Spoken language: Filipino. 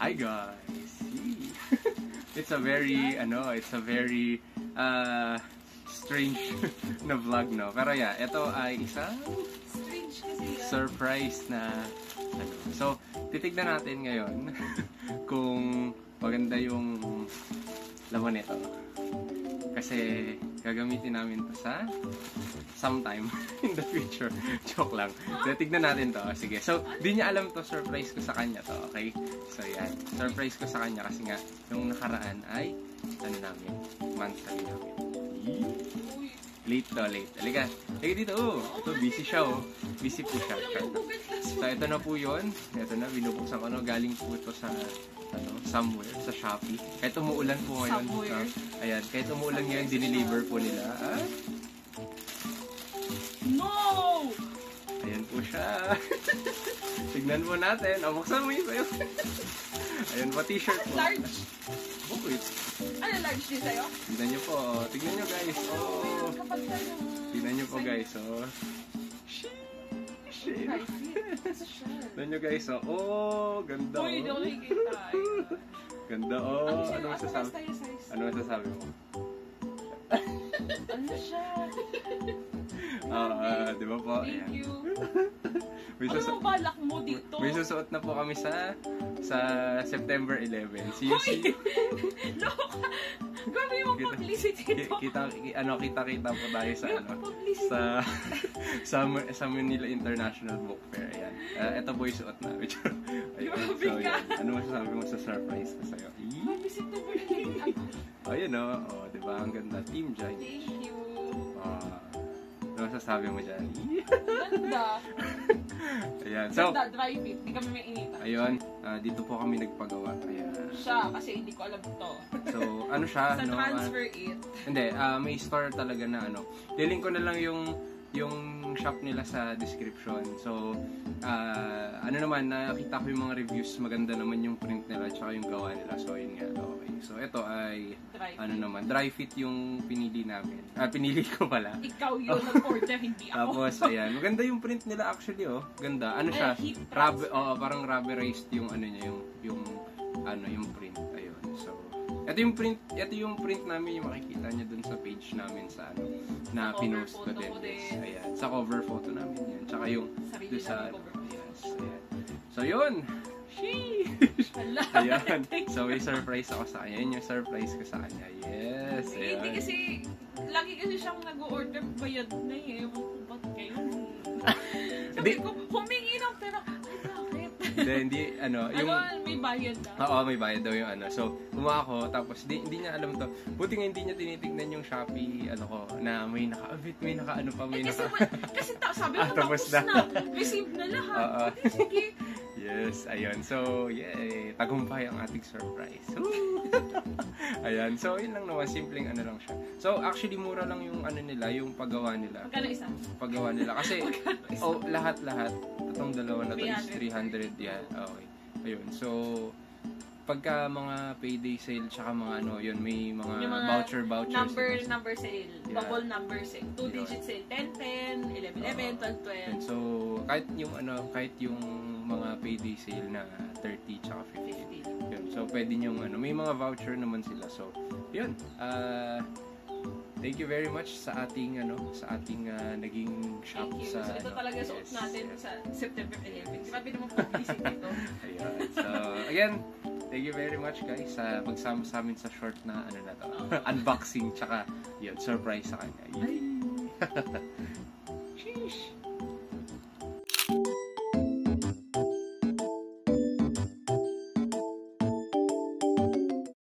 Hi guys! It's a very, strange na vlog, no? Pero yeah, ito ay isang surprise na, So, titignan natin ngayon kung maganda yung laman nito. Kasi, gagamitin namin to sa sometime in the future. Joke lang. So, tignan natin to. Sige. So, di niya alam to. Surprise ko sa kanya to. Okay? So, yan. Surprise ko sa kanya kasi nga, yung nakaraan ay, monthly namin. Late to, late. Halika. Halika dito. Ito, busy siya, Busy po siya. So, ito na po yun. Ito na, binubuksan ko. Galing po ito sa, somewhere, sa Shopee. Kahit umuulan po ngayon. Ayan, kahit umuulan ngayon, dineliver po nila. No! Ayan po siya. Tignan mo natin. Buksan mo yun sa'yo. Ayan pa, t-shirt po. Large? Oh, wait. Ano, large din sa'yo? Tignan nyo po. Tignan nyo, guys. Tignan nyo po, guys. Tignan nyo, guys. Ganda. Uy, hindi ako nakikita. Ganda, Ano masasabi? Ano masasabi mo? Ano siya? Di ba po? Thank you. Ano mo balak mo dito? May susuot na po kami sa September 11. See you, Loka! Grabe yung publicity ito. Kita po tayo sa Manila International Book Fair. Ayan. Ito po yung suot na. Ayan. So, yan. Ano masasabi mo sa surprise ko sa'yo? Grabe, September 11. Ayun, diba? Ang ganda. Team Jai. Thank you. Ano masasabi mo dyan? Ganda. Ayan. So, ganda, dry fit. Hindi kami may inita. Ayun. Dito po kami nagpagawa. Ayan. Siya, kasi hindi ko alam ito. So, ano siya? Sa transfer it. Hindi, may store talaga na Lilink ko na lang yung shop nila sa description. So, nakita ko yung mga reviews. Maganda naman yung print nila at saka yung gawa nila. So, yun nga. Okay. So, ito ay, dry fit yung pinili namin. Pinili ko pala. Ikaw yun nag-order, hindi ako. Tapos, ayan. Maganda yung print nila actually, Ganda. Ano siya? Parang rubberized yung yung print. Ayun. So, ito yung print namin, yung makikita niyo dun sa page namin na pinost ko din. Ayan. Sa cover photo namin yun. Tsaka yung doon sa yes. Ayan. So, yun. Sheesh! Ayan. So, may surprise ako sa kanya. Yun yung surprise ko sa kanya. Yes. Ayan. Hindi kasi, lagi kasi siyang nag-order, bayad na ba't kayo? Sabi ko, humingi ng pera. Hindi, may bayad na. Oo, may bayad daw yung So, kumuha ako, tapos hindi niya alam to. Buti nga hindi niya tinitignan yung Shopee, na may Kasi sabi ko, tapos na. Receive na lahat. Sige. Yes, ayun. So, yay. Tagumpay ang ating surprise. Ayan. So, yun lang naman. Simpleng lang siya. So, actually, mura lang yung nila, yung paggawa nila. Magkano isa? Paggawa nila. Kasi, lahat-lahat. Itong dalawa na to is 300 yan. Okay. Ayun. So, pagka mga payday sale, tsaka mga yun, may mga vouchers. Number sale. Yeah. Bubble number sale. 2-digit sale. 10-10, 11-11, 12-12. So, kahit yung mga payday sale na 30 tsaka 50. Yun. So, pwede nyo may mga voucher naman sila. So, yun. Thank you very much sa ating naging shop sa So, ito talaga suot natin sa September 11. Grabe naman publicity ito. Ayun. So, again, thank you very much guys sa pagsama sa amin sa short na unboxing tsaka yun, surprise sa kanya. Sheesh!